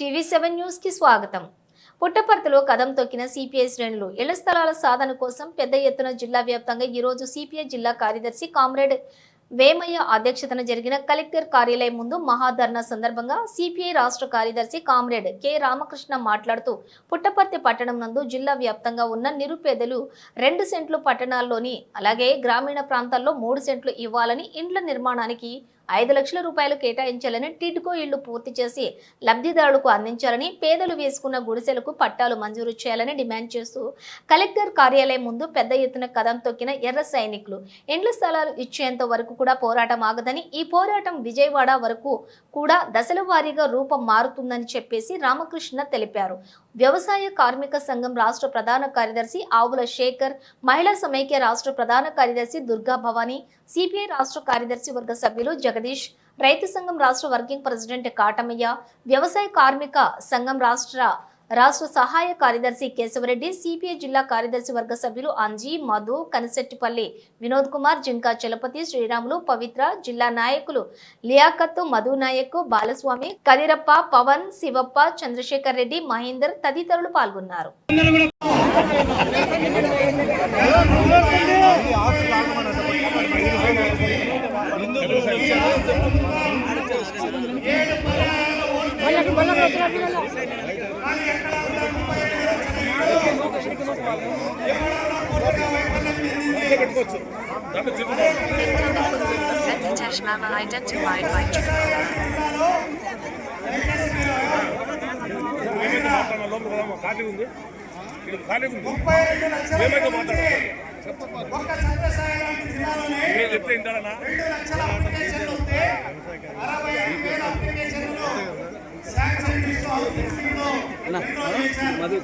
టీవీ7 news కి స్వాగతం. పుట్టపర్తిలో కదం తొక్కిన సిపిఐ శ్రేణులు ఇళ్ల స్థలాల సాధన కోసం పెద్ద ఎత్తున జిల్లా వ్యాప్తంగా ఈ రోజు సిపిఐ జిల్లా కార్యదర్శి కామ్రేడ్ వేమయ్య అధ్యక్షతన జరిగిన కలెక్టర్ కార్యాలయం ముందు మహాధర్నా సందర్భంగా సిపిఐ రాష్ట్ర కార్యదర్శి కామ్రేడ్ కె రామకృష్ణ మాట్లాడుతూ పుట్టపర్తి పట్టణం నందు జిల్లా వ్యాప్తంగా ఉన్న నిరుపేదలు 2 సెంట్లు పట్టణాల్లోని అలాగే గ్రామీణ ప్రాంతాల్లో 3 సెంట్లు ఇవ్వాలని ఇండ్ల నిర్మాణానికి 5 లక్షల రూపాయలు కేటాయించాలని టిడ్కో ఇళ్లు పూర్తి చేసి లబ్ధిదారులకు అందించాలని పేదలు వేసుకున్న గుడిసెలకు పట్టాలు మంజూరు చేయాలని డిమాండ్ చేస్తూ కలెక్టర్ కార్యాలయం ముందు పెద్ద ఎత్తున కదం తొక్కిన ఎర్ర సైనికులు ఇండ్ల స్థలాలు ఇచ్చేంత వరకు కూడా పోరాటం ఆగదని ఈ పోరాటం విజయవాడ వరకు కూడా దశల వారీగా రూపం మారుతుందని చెప్పేసి రామకృష్ణ తెలిపారు. వ్యవసాయ కార్మిక సంఘం రాష్ట్ర ప్రధాన కార్యదర్శి ఆవుల శేఖర్, మహిళా సమైక్య రాష్ట్ర ప్రధాన కార్యదర్శి దుర్గా భవానీ, సిపిఐ రాష్ట్ర కార్యదర్శి వర్గ సభ్యులు జగదీష్, రైతు సంఘం రాష్ట్ర వర్కింగ్ ప్రెసిడెంట్ కాటమయ్య, వ్యవసాయ కార్మిక సంఘం రాష్ట్ర సహాయ కార్యదర్శి కేశవరెడ్డి, సిపిఐ జిల్లా కార్యదర్శి వర్గ సభ్యులు అంజీ, మధు, కనిశెట్టిపల్లి వినోద్ కుమార్, జింకా చలపతి, శ్రీరాములు, పవిత్ర, జిల్లా నాయకులు లియాఖత్, మధు నాయక్, బాలస్వామి, కదిరప్ప, పవన్, శివప్ప, చంద్రశేఖర్ రెడ్డి, మహేందర్ తదితరులు పాల్గొన్నారు. Identified by Madhu